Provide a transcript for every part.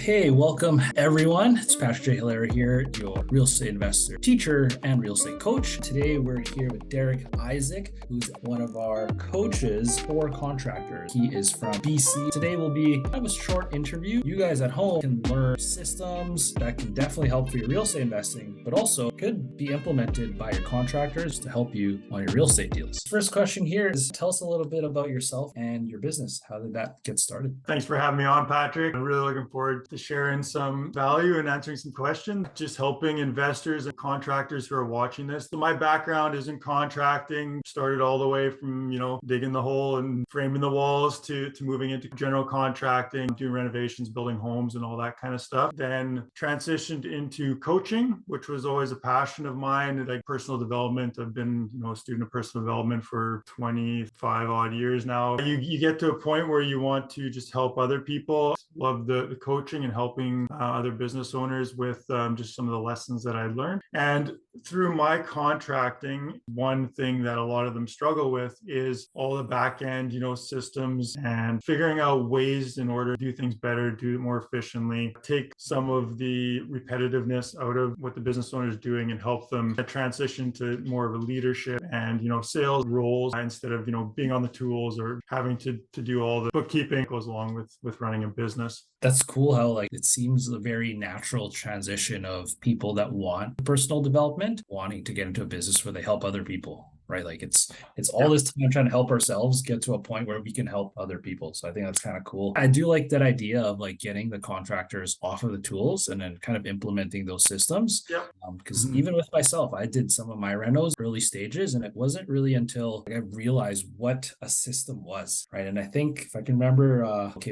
Okay, welcome everyone. It's Patrick J. Elhae here, your real estate investor, teacher, and real estate coach. Today we're here with Derek Isaac, who's one of our coaches for contractors. He is from BC. Today will be kind of a short interview. You guys at home can learn systems that can definitely help for your real estate investing, but also could be implemented by your contractors to help you on your real estate deals. First question here is tell us a little bit about yourself and your business. How did that get started? Thanks for having me on, Patrick. I'm really looking forward to sharing some value and answering some questions, just helping investors and contractors who are watching this. So my background is in contracting, started all the way from, digging the hole and framing the walls to moving into general contracting, doing renovations, building homes and all that kind of stuff. Then transitioned into coaching, which was always a passion of mine, like personal development. I've been, a student of personal development for 25 odd years now. You get to a point where you want to just help other people. Love the coaching and helping other business owners with just some of the lessons that I learned. And through my contracting, one thing that a lot of them struggle with is all the back end, systems and figuring out ways in order to do things better, do it more efficiently, take some of the repetitiveness out of what the business owner is doing and help them transition to more of a leadership and, sales roles instead of, being on the tools or having to do all the bookkeeping goes along with running a business. That's cool how it seems a very natural transition of people that want personal development, wanting to get into a business where they help other people, right? It's all this time trying to help ourselves get to a point where we can help other people. So I think that's kind of cool. I do like that idea of getting the contractors off of the tools and then kind of implementing those systems. Yep. Because even with myself, I did some of my renos early stages, and it wasn't really until I realized what a system was, right? And I think if I can remember,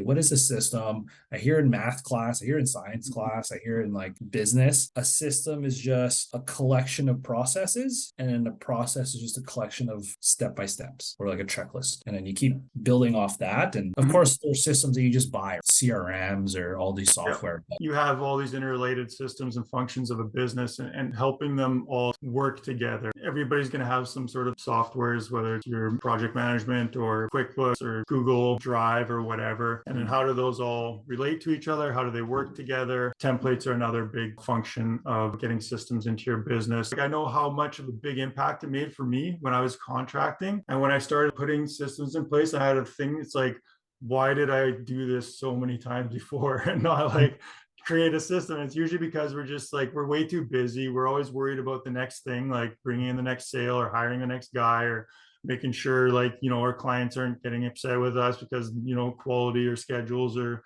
what is a system? I hear in math class, I hear in science class, I hear in business. A system is just a collection of processes, and then the process is just a collection of step-by-steps or a checklist. And then you keep building off that. And of course, there's systems that you just buy, CRMs or all these software. Yep. You have all these interrelated systems and functions of a business and helping them all work together. Everybody's going to have some sort of softwares, whether it's your project management or QuickBooks or Google Drive or whatever. And then how do those all relate to each other? How do they work together? Templates are another big function of getting systems into your business. I know how much of a big impact it made for me when I was contracting. And when I started putting systems in place, I had a thing. It's why did I do this so many times before and not create a system? It's usually because we're just we're way too busy. We're always worried about the next thing, bringing in the next sale or hiring the next guy or making sure our clients aren't getting upset with us because, quality or schedules or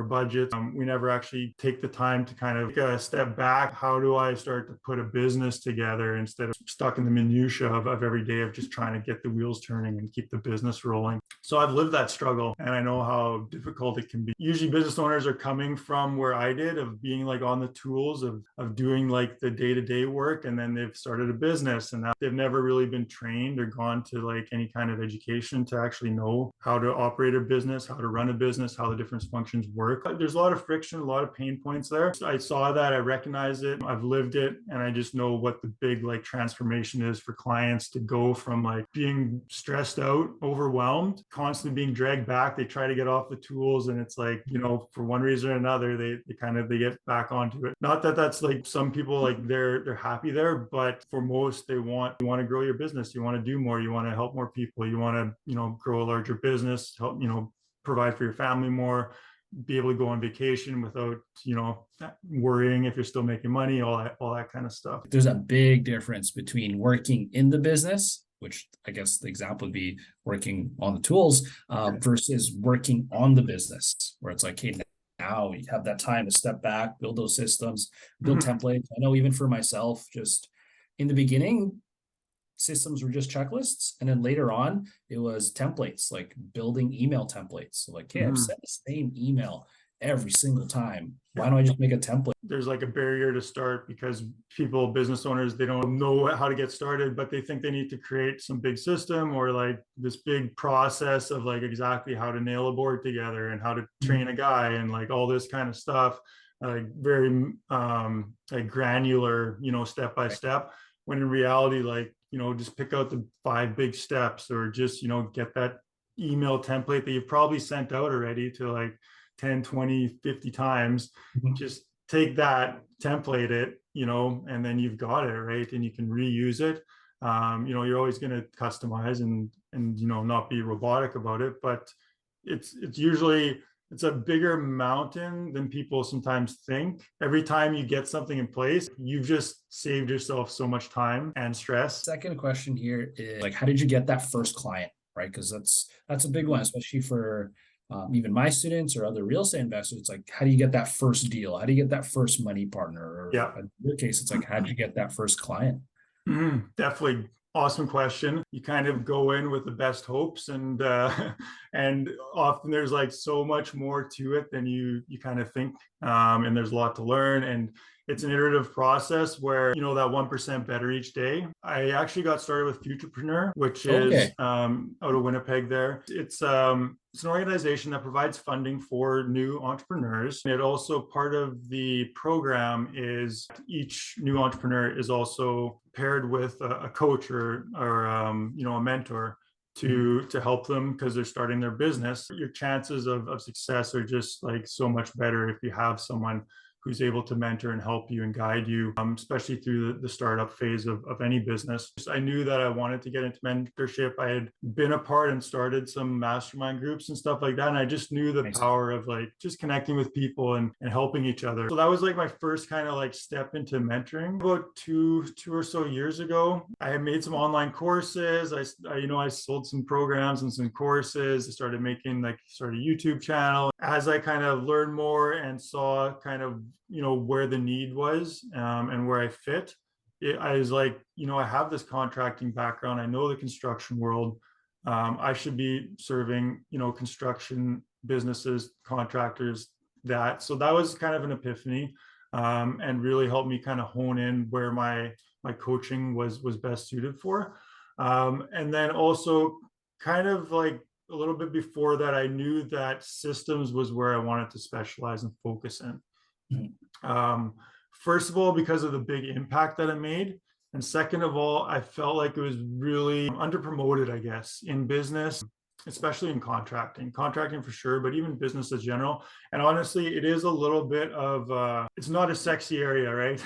budgets. We never actually take the time to kind of take a step back. How do I start to put a business together instead of stuck in the minutia of every day of just trying to get the wheels turning and keep the business rolling? So I've lived that struggle and I know how difficult it can be. Usually business owners are coming from where I did of being on the tools of doing the day-to-day work, and then they've started a business and now they've never really been trained or gone to any kind of education to actually know how to operate a business, how to run a business, how the different functions work. There's a lot of friction, a lot of pain points there. I saw that, I recognize it, I've lived it, and I just know what the big transformation is for clients to go from being stressed out, overwhelmed, constantly being dragged back. They try to get off the tools and it's for one reason or another, they get back onto it. Not that that's some people they're happy there, but for most you want to grow your business, you want to do more, you want to help more people, you want to grow a larger business, help provide for your family more, be able to go on vacation without worrying if you're still making money, all that kind of stuff. There's a big difference between working in the business, which I guess the example would be working on the tools, versus working on the business, where it's hey, now you have that time to step back, build those systems, build templates. I know even for myself, just in the beginning, systems were just checklists, and then later on it was templates, building email templates. So hey, I've sent the same email every single time. Why don't I just make a template? There's a barrier to start because business owners, they don't know how to get started, but they think they need to create some big system or this big process of exactly how to nail a board together and how to train a guy and all this kind of stuff, very granular, step by step, when in reality, just pick out the 5 big steps or just, get that email template that you've probably sent out already to 10, 20, 50 times. Mhm. Just take that, template it, and then you've got it, right? And you can reuse it. You're always going to customize and not be robotic about it, but it's usually it's a bigger mountain than people sometimes think. Every time you get something in place, you've just saved yourself so much time and stress. Second question here is like, how did you get that first client, right? Because that's a big one, especially for even my students or other real estate investors. It's like, how do you get that first deal? How do you get that first money partner? Or Yeah. in your case, it's like, how did you get that first client? Definitely awesome question. You kind of go in with the best hopes, and and often there's like so much more to it than you kind of think, and there's a lot to learn, and it's an iterative process where that 1% better each day. I actually got started with Futurepreneur, which is Okay. out of Winnipeg. There, it's an organization that provides funding for new entrepreneurs. It also, part of the program is each new entrepreneur is also paired with a coach or a mentor to help them because they're starting their business. Your chances of success are just like so much better if you have someone who's able to mentor and help you and guide you, especially through the startup phase of any business. I knew that I wanted to get into mentorship. I had been a part and started some mastermind groups and stuff like that. And I just knew the Nice. power of like just connecting with people and helping each other. So that was like my first kind of like step into mentoring. About two or so years ago, I had made some online courses. I sold some programs and some courses. I started making a YouTube channel. As I kind of learned more and saw kind of where the need was, and where I fit, I was like, I have this contracting background. I know the construction world. I should be serving construction businesses, contractors. So that was kind of an epiphany, and really helped me kind of hone in where my coaching was best suited for. And then also kind of like a little bit before that, I knew that systems was where I wanted to specialize and focus in. Mhm. First of all, because of the big impact that it made. And second of all, I felt like it was really underpromoted, I guess, in business, especially in contracting for sure, but even business as general. And honestly, it is a little bit of, it's not a sexy area, right?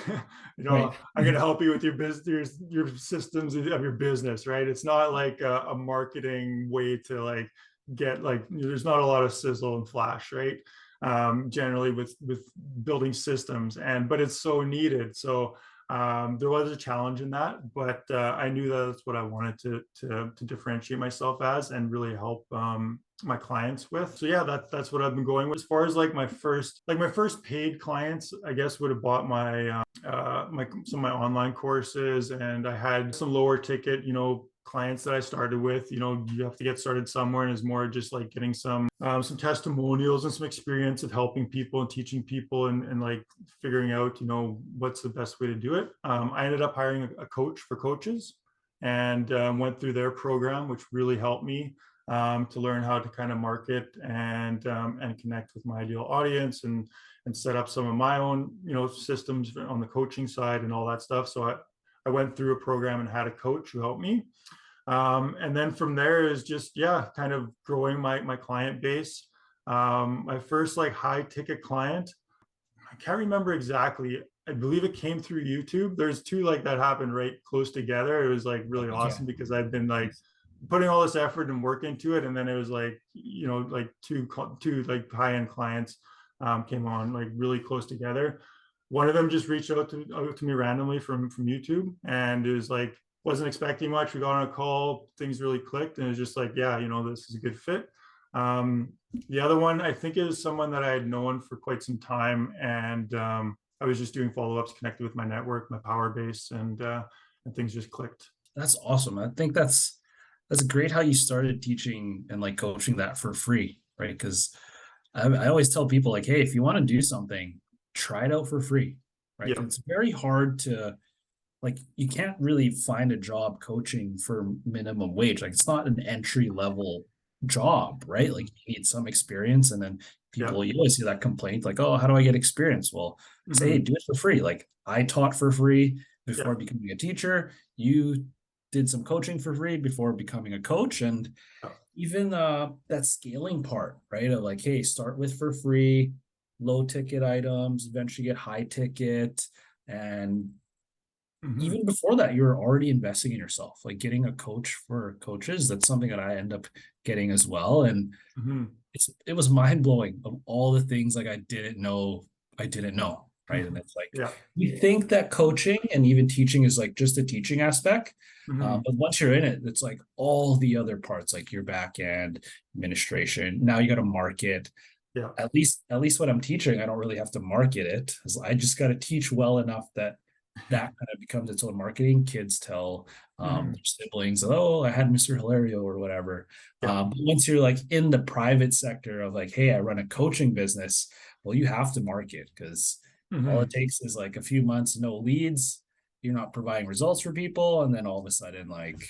Right. I'm going to help you with your business, your systems of your business, right? It's not like a marketing way to like get like, there's not a lot of sizzle and flash, right? Generally with building systems, but it's so needed. So there was a challenge in that, but I knew that that's what I wanted to differentiate myself as and really help my clients with. So yeah, that's what I've been going with. As far as like my first paid clients, I guess, would have bought my some of my online courses, and I had some lower ticket clients that I started with. You have to get started somewhere, and it's more just like getting some testimonials and some experience of helping people and teaching people, and like figuring out what's the best way to do it. I ended up hiring a coach for coaches, and went through their program, which really helped me to learn how to kind of market and connect with my ideal audience, and set up some of my own systems on the coaching side and all that stuff. So I went through a program and had a coach who helped me. And then from there is just, yeah, kind of growing my client base. My first like high ticket client, I can't remember exactly. I believe it came through YouTube. There's two like that happened right close together. It was like really Yeah. awesome because I'd been like putting all this effort and work into it. And then it was like, like two like high-end clients came on like really close together. One of them just reached out to me randomly from YouTube, and it was like, wasn't expecting much. We got on a call, things really clicked, and it was just like, yeah, this is a good fit. The other one, I think, is someone that I had known for quite some time, and I was just doing follow-ups, connected with my network, my power base, and things just clicked. That's awesome. I think that's great how you started teaching and like coaching that for free, right? Because I always tell people like, hey, if you want to do something, try it out for free, right? 'Cause Yeah. it's very hard to like you can't really find a job coaching for minimum wage. Like it's not an entry level job, right? Like you need some experience, and then Yeah. you always see that complaint like, oh, how do I get experience? Well, say, hey, Hmm. do it for free. Like I taught for free Yeah. before becoming a teacher. You did some coaching for free before becoming a coach, and even that scaling part, right? Of like, hey, start with for free, low ticket items, eventually get high ticket. And Hmm. even before that, you were already investing in yourself, like getting a coach for coaches. That's something that I end up getting as well. And Hmm. it was mind blowing of all the things like I didn't know, right? And it's like Yeah. we think that coaching and even teaching is like just a teaching aspect, Hmm. but once you're in it, it's like all the other parts, like your back end administration. Now you got to market. Yeah. At least when I'm teaching, I don't really have to market it. I just got to teach well enough that that kind of becomes its own marketing. Kids tell Hmm. their siblings, "Oh, I had Mr. Hilario" or whatever. Yeah. But once you're like in the private sector of like, "Hey, I run a coaching business," well, you have to market because all it Hmm. takes is like a few months, no leads. You're not providing results for people, and then all of a sudden, like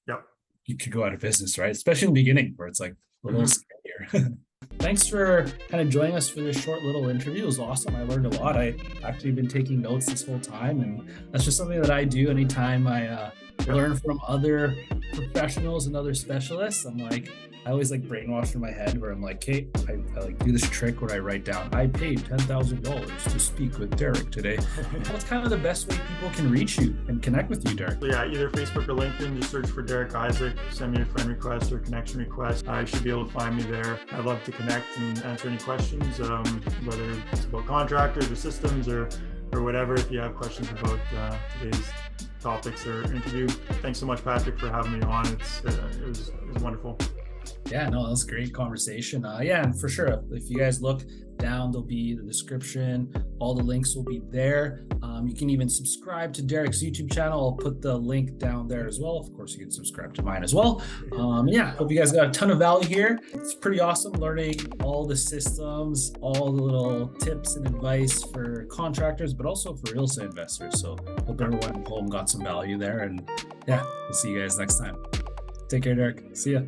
Yeah. you could go out of business, right? Especially in the beginning where it's like a little Hmm. scarier. Thanks for kind of joining us for this short little interview. It was awesome. I learned a lot. I actually been taking notes this whole time, and that's just something that I do anytime I Yeah. learn from other professionals and other specialists. I'm like, I always like brainwash in my head where I'm like, hey, I like do this trick where I write down, I paid $10,000 to speak with Derek today. That's kind of the best way people can reach you and connect with you, Derek. So yeah, either Facebook or LinkedIn, just search for Derek Isaac, send me a friend request or connection request. I should be able to find me there. I'd love to connect and answer any questions, whether it's about contractors or systems or whatever. If you have questions about today's topics or interview, thanks so much, Patrick, for having me on. It was wonderful. Yeah, no, that was a great conversation. Yeah, and for sure, if you guys look down, there'll be the description. All the links will be there. You can even subscribe to Derek's YouTube channel. I'll put the link down there as well. Of course, you can subscribe to mine as well. Yeah, hope you guys got a ton of value here. It's pretty awesome learning all the systems, all the little tips and advice for contractors, but also for real estate investors. So hope everyone at home got some value there. And yeah, we'll see you guys next time. Take care, Derek. See ya.